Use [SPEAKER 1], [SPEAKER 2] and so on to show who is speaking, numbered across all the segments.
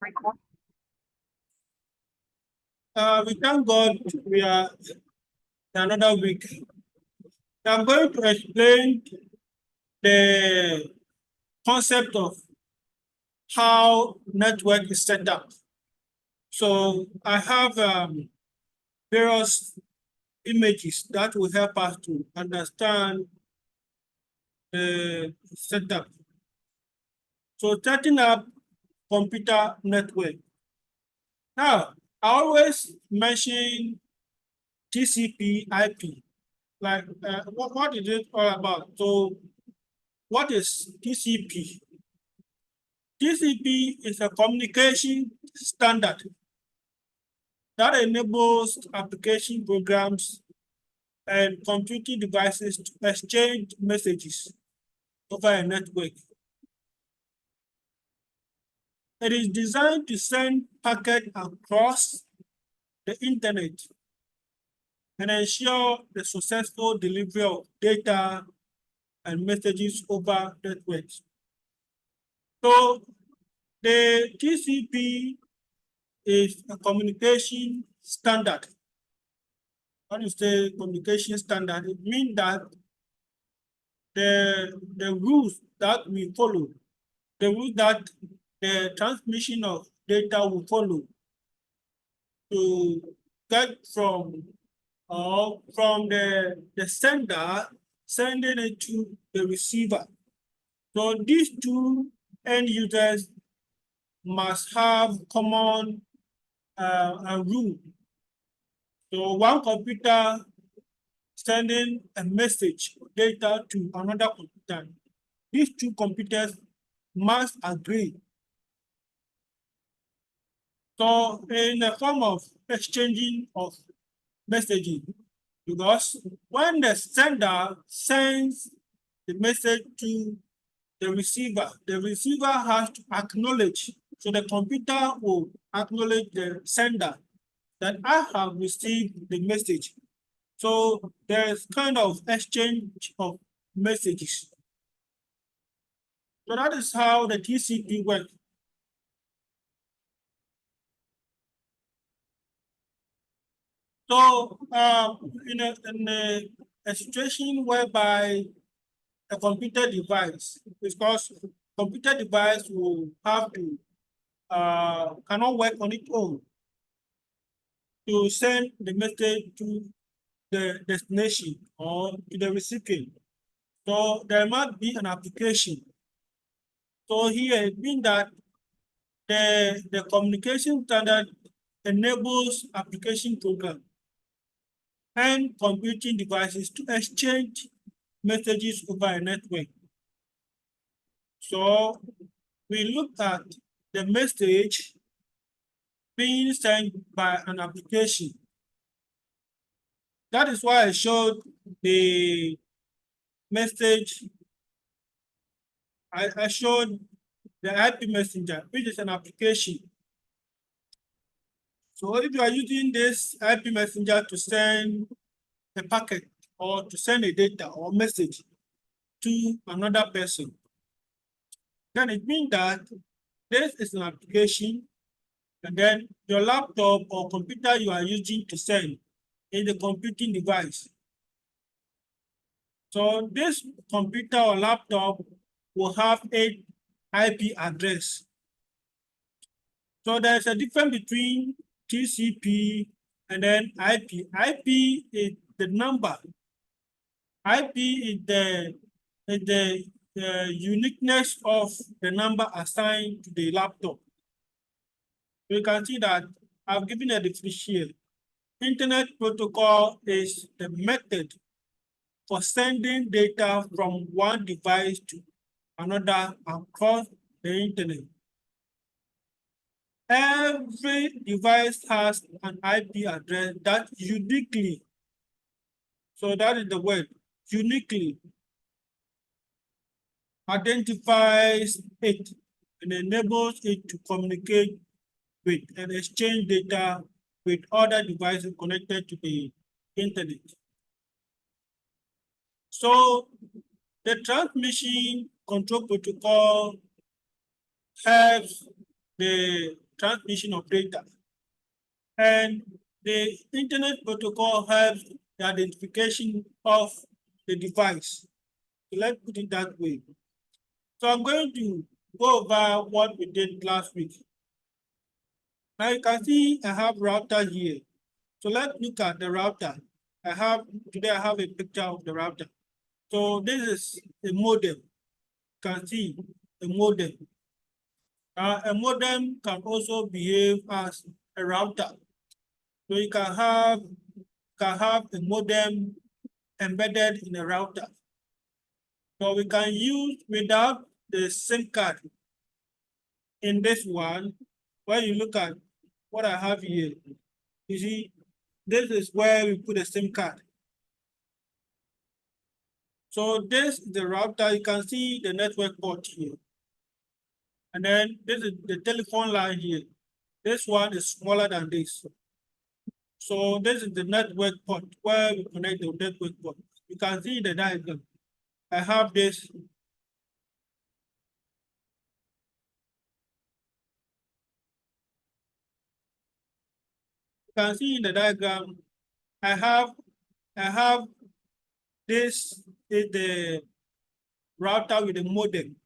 [SPEAKER 1] We thank God we are another week. I'm going to explain the concept of how network is set up. So I have various images that will help us to understand the setup. So setting up computer network. Now, I always mention TCP IP. Like, what is it all about? So, what is TCP? TCP is a communication standard that enables application programs and computing devices to exchange messages over a network. It is designed to send packets across the internet and ensure the successful delivery of data and messages over networks. So the TCP is a communication standard. When you say communication standard, it means that the rules that we follow, the rules that the transmission of data will follow to get from the sender sending it to the receiver. So these two end users must have common rule. So one computer sending a message or data to another computer, these two computers must agree. So in the form of exchanging of messages, because when the sender sends the message to the receiver has to acknowledge. So the computer will acknowledge the sender that I have received the message. So there's kind of exchange of messages. So that is how the TCP works. So in a situation whereby a computer device, because computer device will have to cannot work on its own to send the message to the destination or to the recipient. So there must be an application. So here it means that the communication standard enables application program and computing devices to exchange messages over a network. So we look at the message being sent by an application. That is why I showed the message. I showed the IP messenger, which is an application. So if you are using this IP messenger to send a packet or to send a data or message to another person, then it means that this is an application, and then your laptop or computer you are using to send is the computing device. So this computer or laptop will have a IP address. So there's a difference between TCP and then IP. IP is the number. IP is the uniqueness of the number assigned to the laptop. You can see that I've given a definition here. Internet protocol is the method for sending data from one device to another across the internet. Every device has an IP address that uniquely, so that is the word, uniquely identifies it and enables it to communicate with and exchange data with other devices connected to the internet. So the transmission control protocol helps the transmission of data. And the internet protocol helps the identification of the device. So let's put it that way. So I'm going to go over what we did last week. Now you can see I have router here. So let's look at the router. Today I have a picture of the router. So this is a modem. You can see a modem. A modem can also behave as a router. So you can have a modem embedded in a router. So we can use without the SIM card in this one. When you look at what I have here, you see, this is where we put a SIM card. So this is the router. You can see the network port here. And then this is the telephone line here. This one is smaller than this. So this is the network port where we connect the network port. You can see the diagram. I have this. You can see in the diagram, I have this is the router with the modem.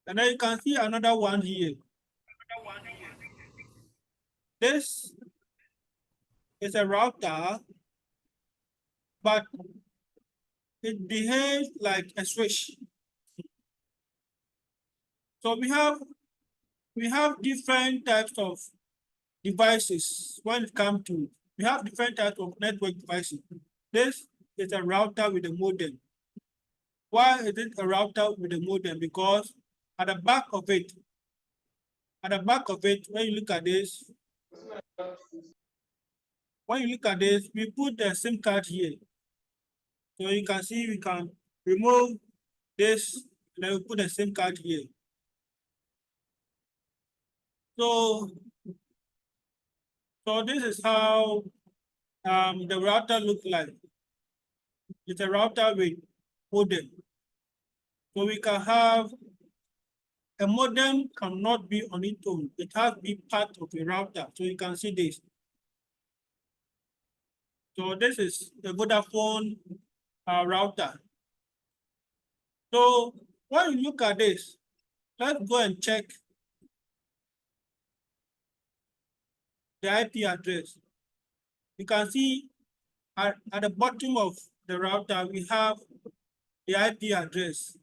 [SPEAKER 1] And then you can see another one here. This is a router, but it behaves like a switch. So we have different types of devices when it comes to we have different types of network devices. This is a router with a modem. Why is it a router with a modem? Because at the back of it, when you look at this, we put the SIM card here. So you can see we can remove this, and then we put the SIM card here. So, so this is how the router looks like. It's a router with modem. So we can have a modem cannot be on its own. It has to be part of a router. So you can see this. So this is the Vodafone router. So when you look at this, let's go and check the IP address. You can see at the bottom of the router, we have the IP address.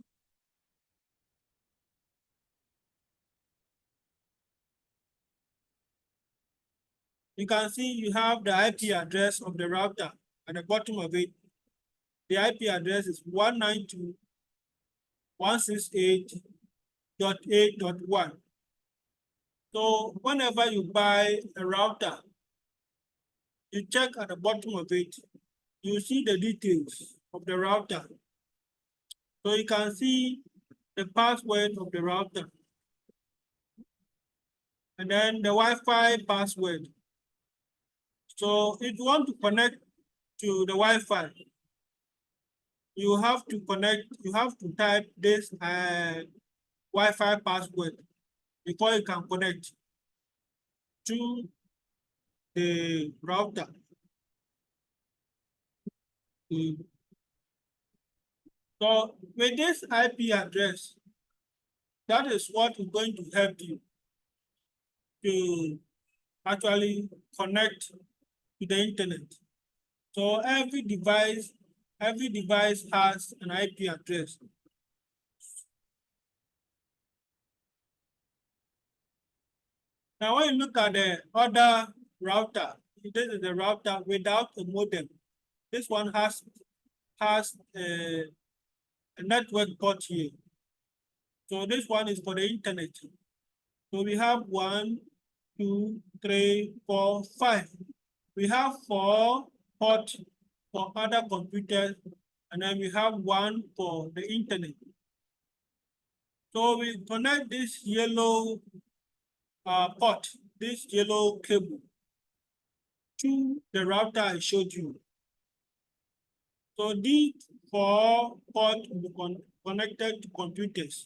[SPEAKER 1] You can see you have the IP address of the router at the bottom of it. The IP address is 192.168.8.1. So whenever you buy a router, you check at the bottom of it, you see the details of the router. So you can see the password of the router. And then the Wi-Fi password. So if you want to connect to the Wi-Fi, you have to type this Wi-Fi password before you can connect to the router. So with this IP address, that is what is going to help you to actually connect to the internet. So every device has an IP address. Now, when you look at the other router, this is the router without a modem. This one has a network port here. So this one is for the internet. So we have 1, 2, 3, 4, 5. We have 4 ports for other computers, and then we have 1 for the internet. So we connect this yellow port, this yellow cable, to the router I showed you. So these 4 ports will be connected to computers.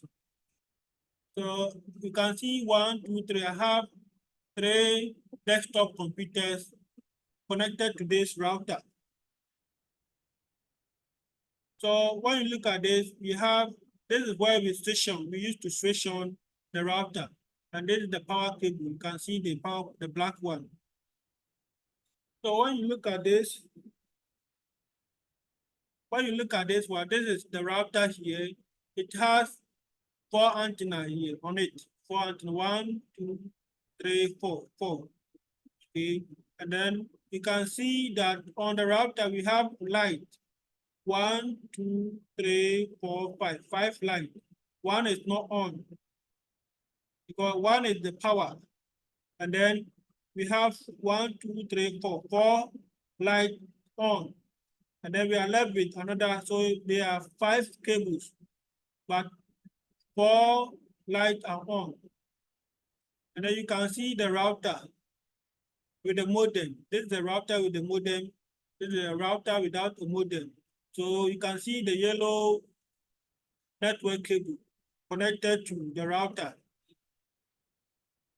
[SPEAKER 1] So you can see 1, 2, 3. I have 3 desktop computers connected to this router. So when you look at this, this is where we used to station the router. And this is the power cable. You can see the black one. So when you look at this, one, this is the router here. It has 4 antennas here on it. 4 antennas, 1, 2, 3, 4, 4. Okay, and then you can see that on the router we have light. 1, 2, 3, 4, 5. 5 light. 1 is not on because 1 is the power. And then we have 1, 2, 3, 4. 4 light on. And then we are left with another. So there are 5 cables, but 4 lights are on. And then you can see the router with the modem. This is the router with the modem. This is a router without a modem. So you can see the yellow network cable connected to the router.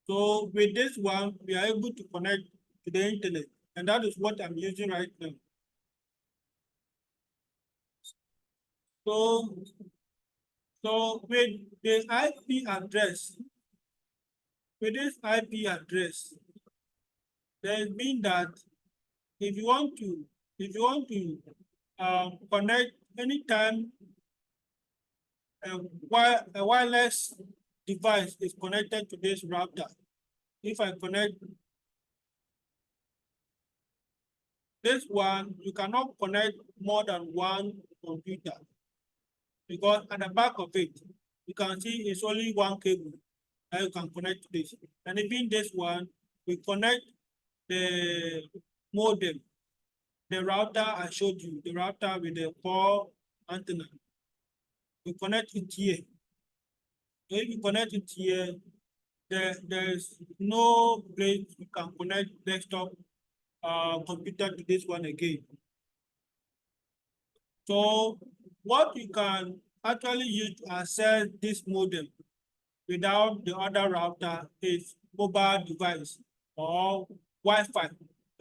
[SPEAKER 1] So with this one, we are able to connect to the internet. And that is what I'm using right now. So with the IP address, with this IP address, there's been that if you want to connect anytime a wireless device is connected to this router. If I connect this one, you cannot connect more than 1 computer because at the back of it, you can see it's only 1 cable that you can connect to this. And even this one, we connect the modem, the router I showed you, the router with the 4 antenna. We connect it here. So if you connect it here, there's no place you can connect desktop computer to this one again. So what you can actually use to access this modem without the other router is mobile device or Wi-Fi,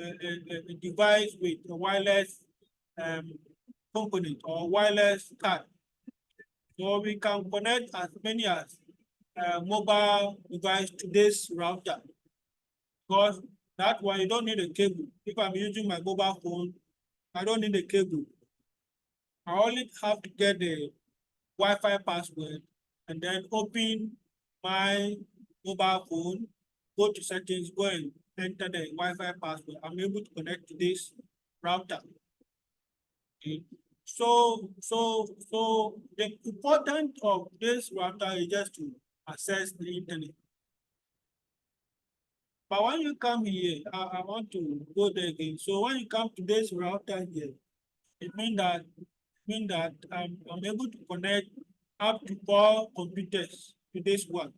[SPEAKER 1] a device with a wireless component or wireless card. So we can connect as many as mobile device to this router because that one you don't need a cable. If I'm using my mobile phone, I don't need a cable. I only have to get the Wi-Fi password and then open my mobile phone, go to settings, go and enter the Wi-Fi password. I'm able to connect to this router. Okay. So the importance of this router is just to access the internet. But when you come here, I want to go there again. So when you come to this router here, it means that I'm able to connect up to 4 computers to this one.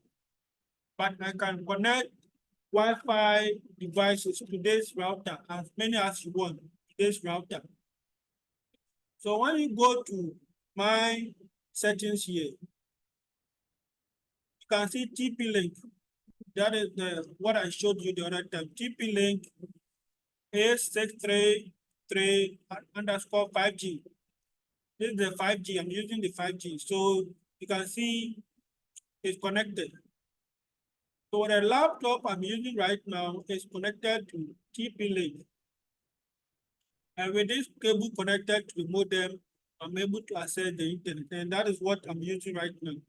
[SPEAKER 1] But I can connect Wi-Fi devices to this router as many as you want to this router. So when you go to my settings here, you can see TP-Link. That is what I showed you the other time. TP-Link is 633_5G. This is the 5G. I'm using the 5G. So you can see it's connected. So the laptop I'm using right now is connected to TP-Link. And with this cable connected to the modem, I'm able to access the internet. And that is what I'm using right now.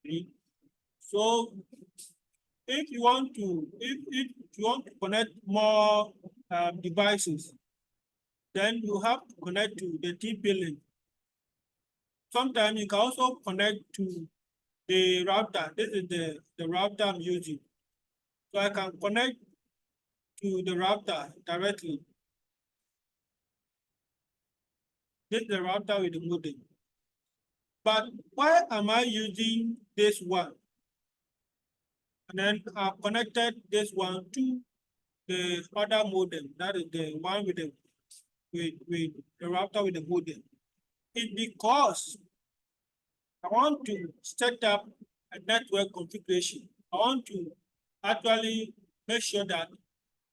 [SPEAKER 1] Okay. So if you want to connect more devices, then you have to connect to the TP-Link. Sometimes you can also connect to the router. This is the router I'm using. So I can connect to the router directly. This is the router with the modem. But why am I using this one? And then I've connected this one to the other modem. That is the one with the router with the modem. It's because I want to set up network configuration. I want to actually make sure that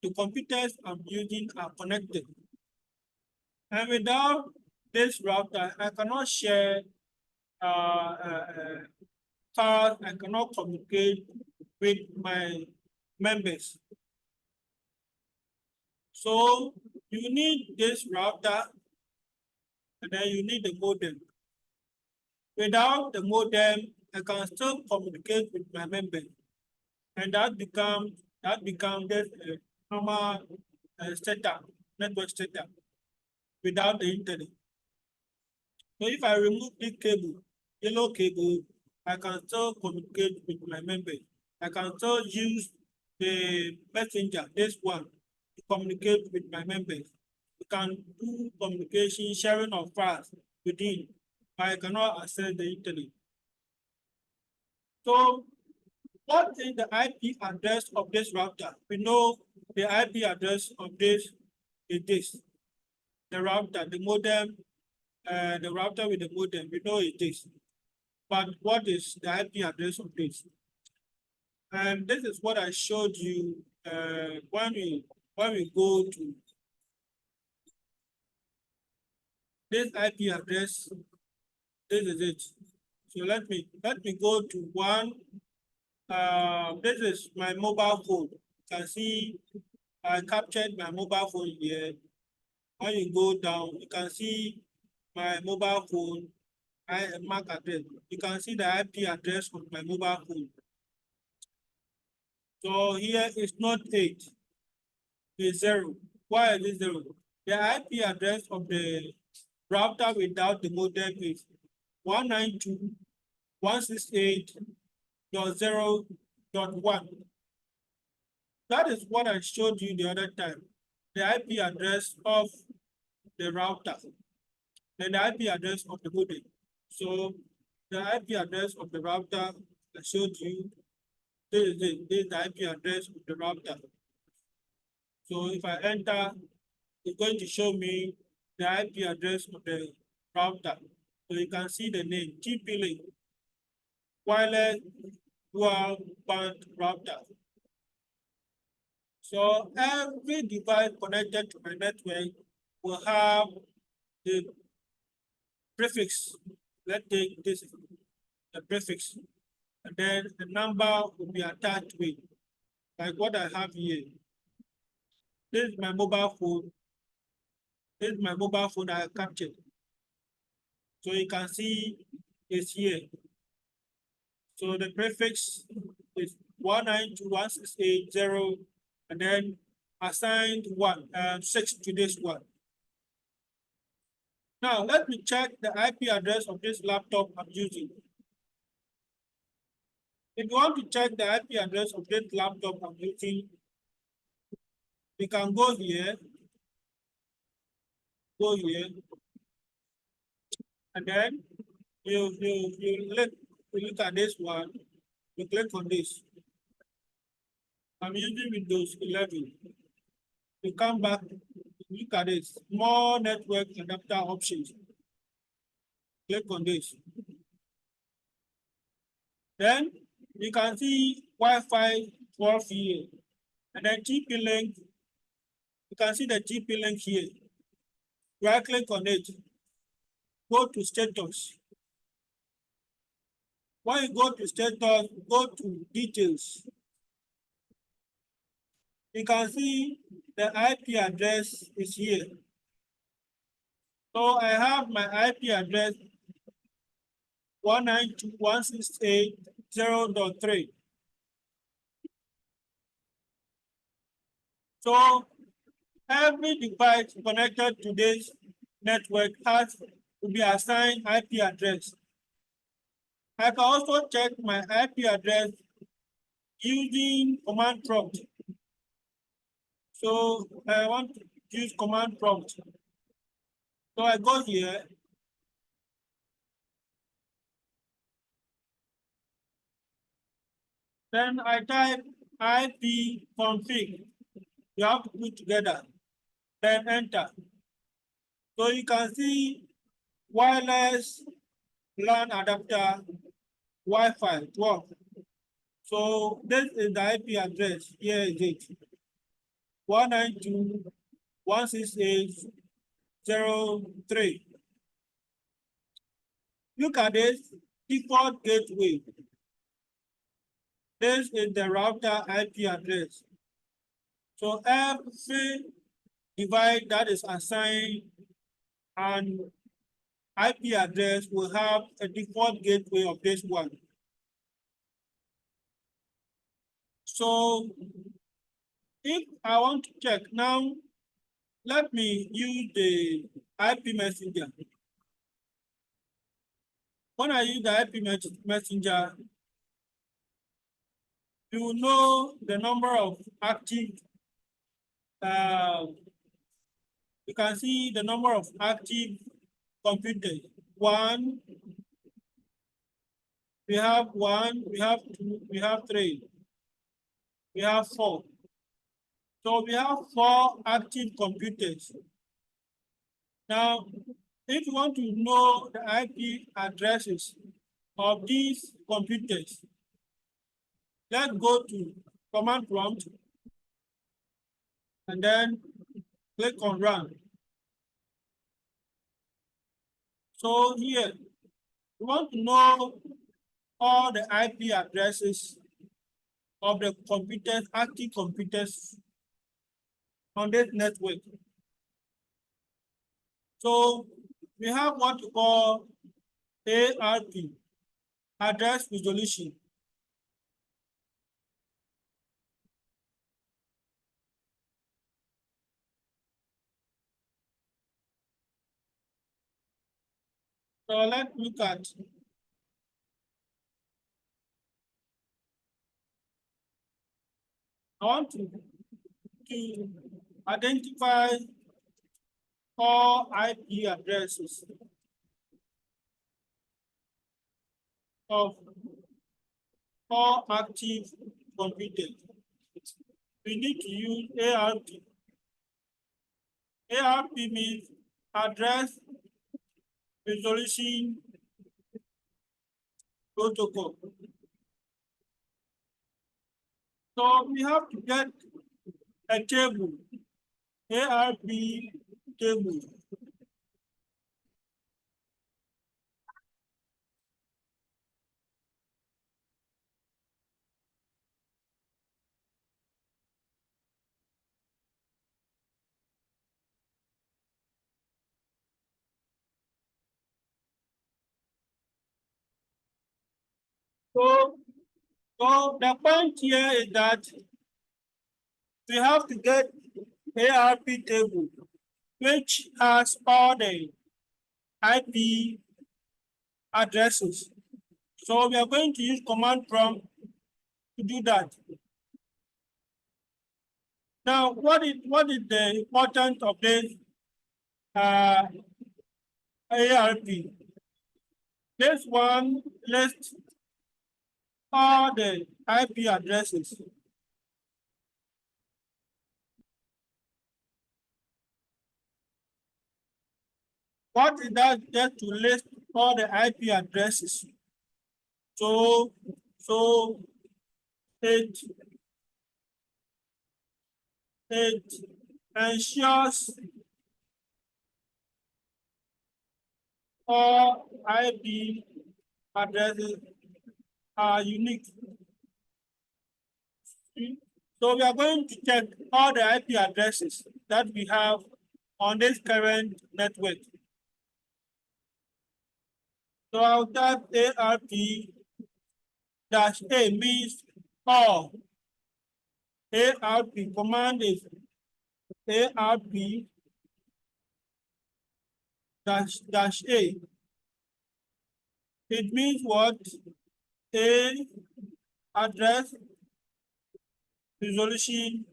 [SPEAKER 1] the computers I'm using are connected. And without this router, I cannot share files, I cannot communicate with my members. So you need this router, and then you need the modem. Without the modem, I can still communicate with my members, and that becomes just a normal setup, network setup without the internet. So if I remove this cable, yellow cable, I can still communicate with my members. I can still use the messenger, this one, to communicate with my members. We can do communication, sharing of files within, but I cannot access the internet. So what is the IP address of this router? We know the IP address of this is this. The router, the modem, the router with the modem, we know it is. But what is the IP address of this? And this is what I showed you when we go to this IP address. This is it. So let me go to one. This is my mobile phone. You can see I captured my mobile phone here. When you go down, you can see my mobile phone. MAC address. You can see the IP address of my mobile phone. So here is not 8, it's 0. Why is it 0? The IP address of the router without the modem is 192.168.0.1. That is what I showed you the other time. The IP address of the router, then the IP address of the modem. So the IP address of the router I showed you, this is the IP address of the router. So if I enter, it's going to show me the IP address of the router. So you can see the name, TP-Link, wireless dual band router. So every device connected to my network will have the prefix. Let's take this, the prefix, and then the number will be attached to it, like what I have here. This is my mobile phone. This is my mobile phone I captured. So you can see it's here. So the prefix is 192.168.0, and then assigned 6 to this one. Now let me check the IP address of this laptop I'm using. If you want to check the IP address of this laptop I'm using, we can go here, and then you look at this one, you click on this. I'm using Windows 11. You come back, look at this, more network adapter options. Click on this. Then you can see Wi-Fi 12 here, and then TP-Link. You can see the TP-Link here. Right click on it, go to status. When you go to status, go to details. You can see the IP address is here. So I have my IP address 192.168.0.3. So every device connected to this network has to be assigned IP address. I can also check my IP address using command prompt. So I want to use command prompt. So I go here. Then I type ipconfig. You have to put together. Then enter. So you can see wireless LAN adapter Wi-Fi 12. So this is the IP address. Here is it. 192.168.0.3. Look at this default gateway. This is the router IP address. So every device that is assigned an IP address will have a default gateway of this one. So if I want to check now, let me use the IP messenger. When I use the IP messenger, you will know the number of active, you can see the number of active computers. One, we have one, we have two, we have three, we have four. So we have 4 active computers. Now, if you want to know the IP addresses of these computers, let's go to command prompt and then click on run. So here, we want to know all the IP addresses of the computers, active computers on this network. So we have what we call ARP, address resolution. So let's look at I want to identify all IP addresses of all active computers. We need to use ARP. ARP means address resolution protocol. So we have to get a table, ARP table. So the point here is that we have to get ARP table, which has all the IP addresses. So we are going to use command prompt to do that. Now, what is the importance of this ARP? This one lists all the IP addresses. What is that? Just to list all the IP addresses. So it ensures all IP addresses are unique. So we are going to check all the IP addresses that we have on this current network. So I'll type ARP dash A means all. ARP command is ARP dash A. It means what? A address resolution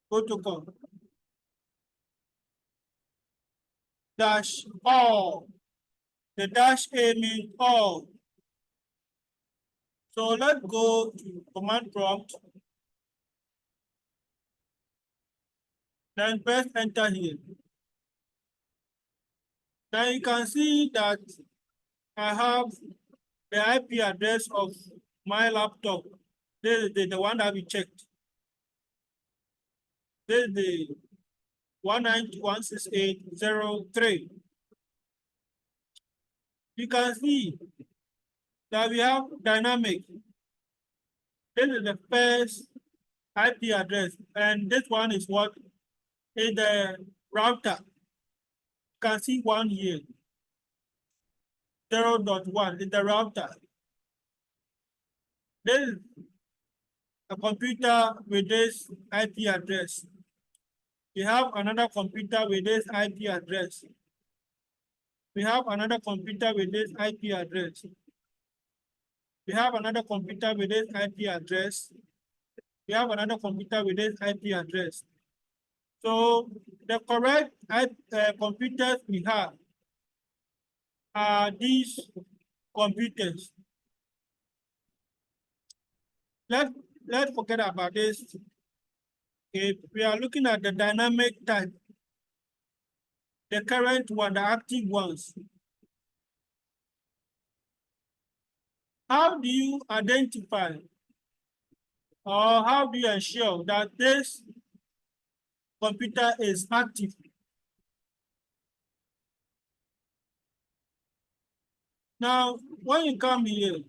[SPEAKER 1] protocol dash all. The dash A means all. So let's go to command prompt. Then press enter here. Now you can see that I have the IP address of my laptop. This is the one that we checked. This is the 192.168.0.3. You can see that we have dynamic. This is the first IP address, and this one is what is the router. You can see one here. 0.1 is the router. This is a computer with this IP address. We have another computer with this IP address. We have another computer with this IP address. We have another computer with this IP address. We have another computer with this IP address. So the correct computers we have are these computers. Let's forget about this. Okay, we are looking at the dynamic type, the current one, the active ones. How do you identify or how do you ensure that this computer is active? Now, when you come here,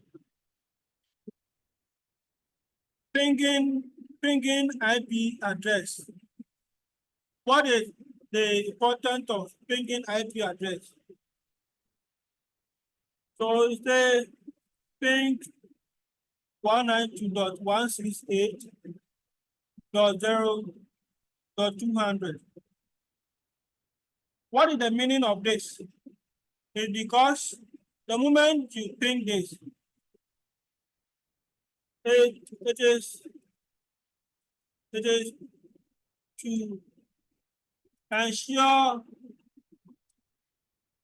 [SPEAKER 1] pinging IP address. What is the importance of pinging IP address? So it's the ping 192.168.0.200. What is the meaning of this? It's because the moment you ping this, it is to ensure,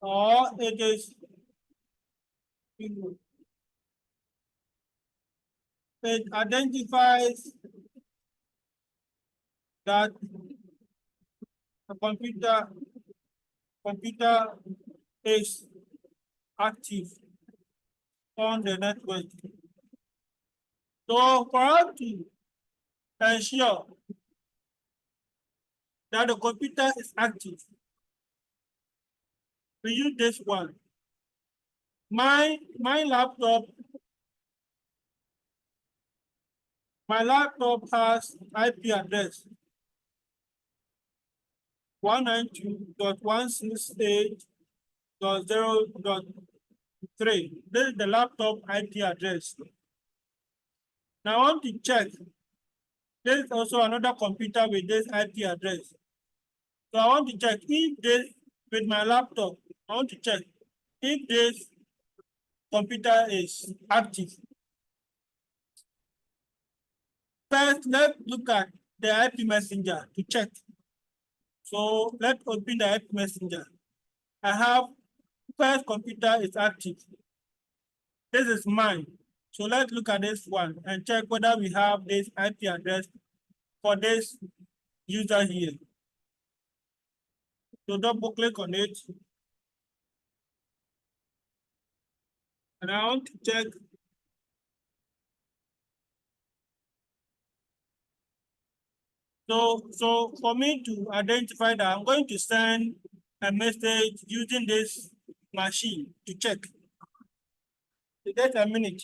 [SPEAKER 1] or it is it identifies that the computer is active on the network. So for us to ensure that the computer is active, we use this one. My laptop has IP address 192.168.0.3. This is the laptop IP address. Now I want to check. There is also another computer with this IP address. So I want to check if this, with my laptop, I want to check if this computer is active. First, let's look at the IP messenger to check. So let's open the IP messenger. I have first computer is active. This is mine. So let's look at this one and check whether we have this IP address for this user here. So double click on it. And I want to check. So for me to identify that, I'm going to send a message using this machine to check. To get a minute.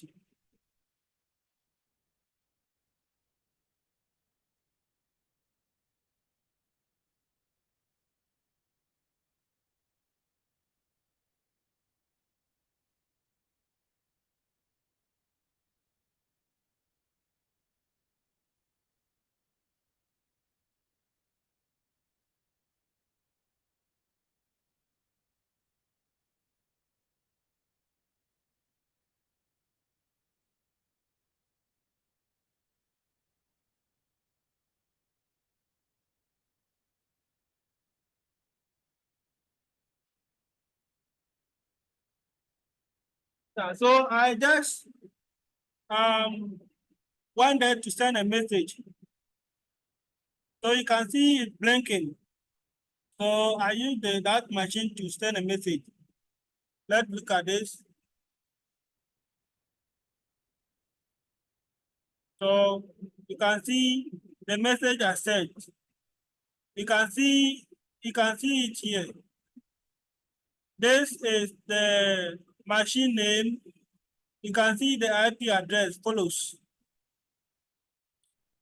[SPEAKER 1] So I just wanted to send a message. So you can see it blinking. So I use that machine to send a message. Let's look at this. So you can see the message I sent. You can see it here. This is the machine name. You can see the IP address follows.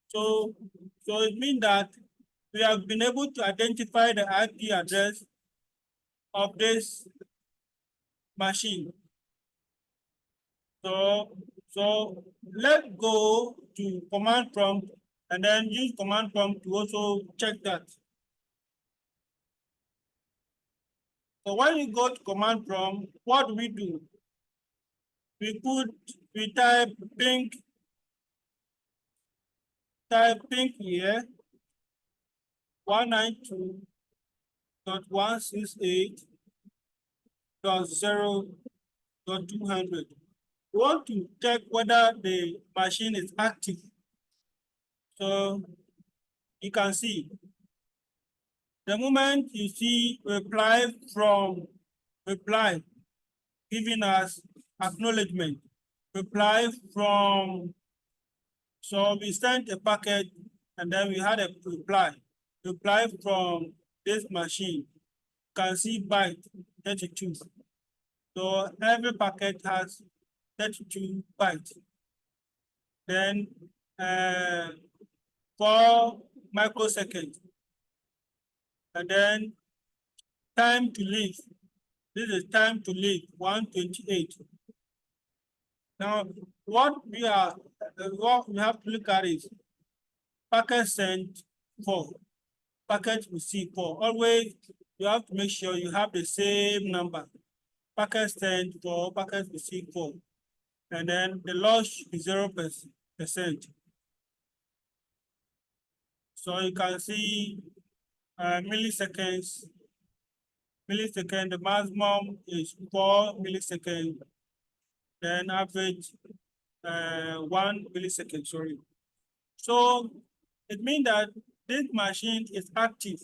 [SPEAKER 1] So, so it means that we have been able to identify the IP address of this machine. So let's go to command prompt and then use command prompt to also check that. So when you go to command prompt, what do? We type ping here 192.168.0.200. We want to check whether the machine is active. So you can see the moment you see reply giving us acknowledgement, reply from, so we sent a packet and then we had a reply from this machine. You can see byte 32. So every packet has 32 bytes. Then 4 microseconds. And then time to leave. This is time to leave 128. Now, what we have to look at is packet sent 4, packet received 4. Always you have to make sure you have the same number. Packet sent 4, packet received 4. And then the loss is 0%. So you can see milliseconds. The maximum is 4 milliseconds. Then average 1 millisecond, sorry. So it means that this machine is active.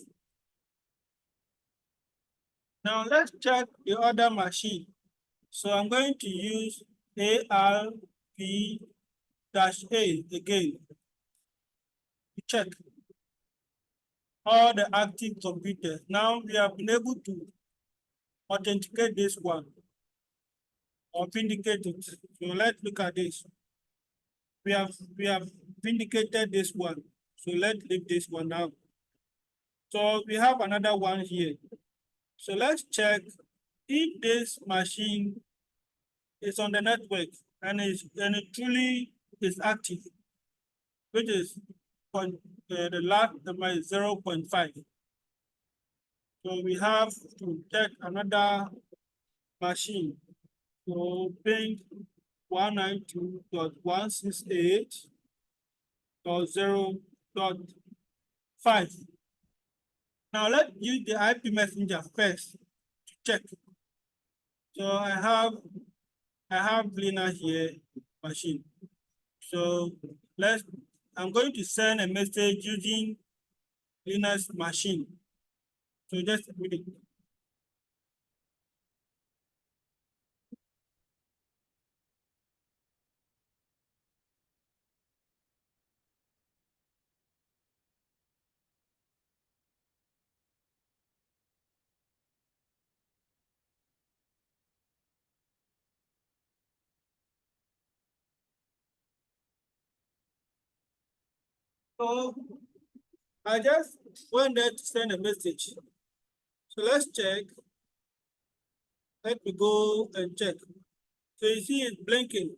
[SPEAKER 1] Now let's check the other machine. So I'm going to use ARP-A again to check all the active computers. Now we have been able to authenticate this one or vindicate it. So let's look at this. We have vindicated this one. So let's leave this one now. So we have another one here. So let's check if this machine is on the network and it truly is active, which is the last number is 0.5. So we have to check another machine. So ping 192.168.0.5. Now let's use the IP messenger first to check. So I have Lina here machine. So I'm going to send a message using Lina's machine. So just a minute. So I just went there to send a message. So let's check. Let me go and check. So you see it's blinking.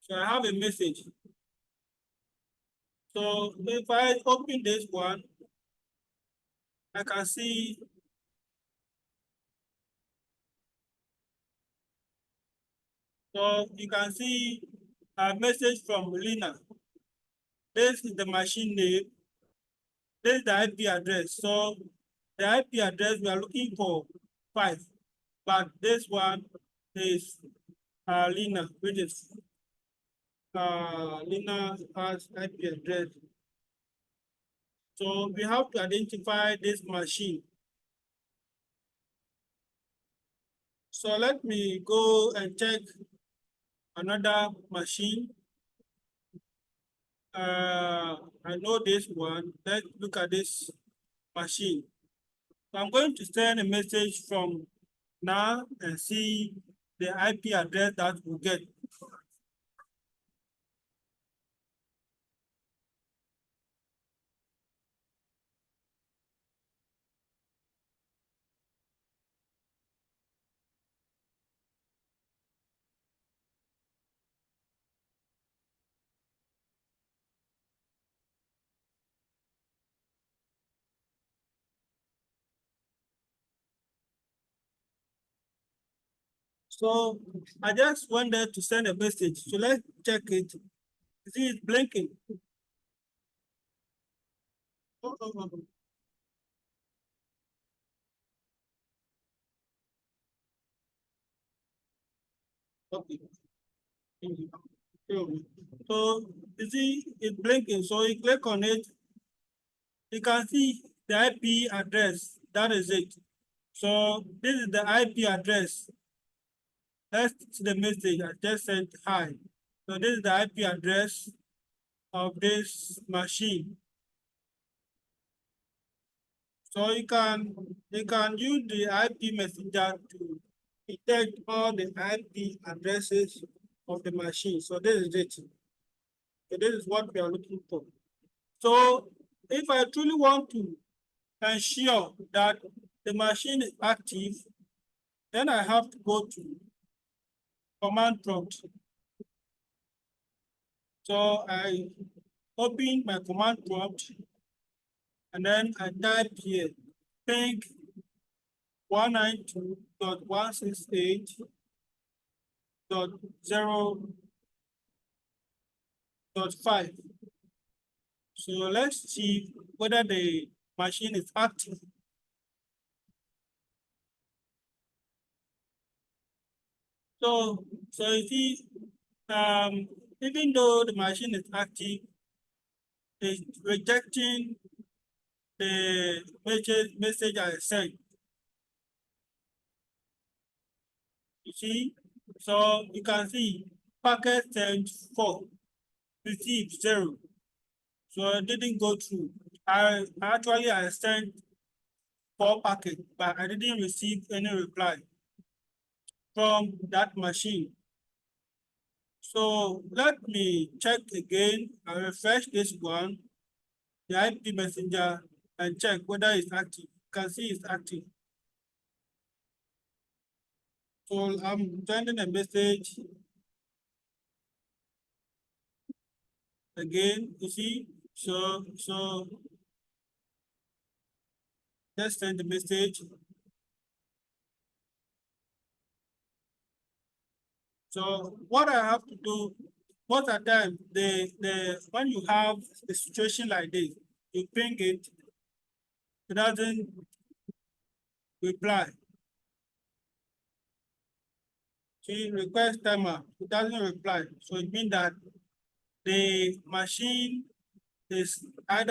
[SPEAKER 1] So I have a message. So if I open this one, I can see so you can see a message from Lina. This is the machine name. This is the IP address. So the IP address we are looking for 5, but this one is Lina, which is Lina has IP address. So we have to identify this machine. So let me go and check another machine. I know this one. Let's look at this machine. So I'm going to send a message from now and see the IP address that we get. So I just went there to send a message. So let's check it. See, it's blinking. Oh, oh, oh, okay. So you see, it's blinking. So you click on it, you can see the IP address. That is it. So this is the IP address. Let's see the message I just sent hi. So this is the IP address of this machine. So you can use the IP messenger to detect all the IP addresses of the machine. So this is it. So this is what we are looking for. So if I truly want to ensure that the machine is active, then I have to go to command prompt. So I open my command prompt and then I type here ping 192.168.0.5. So let's see whether the machine is active. So you see, even though the machine is active, it's rejecting the message I sent. You see, so you can see packet sent 4, received 0. So it didn't go through. I sent 4 packets, but I didn't receive any reply from that machine. So let me check again. I refresh this one, the IP messenger, and check whether it's active. You can see it's active. So I'm sending a message again. You see, so let's send the message. So what I have to do, most of the time, the when you have a situation like this, you ping it, it doesn't reply. See, request timer, it doesn't reply. So it means that the machine is either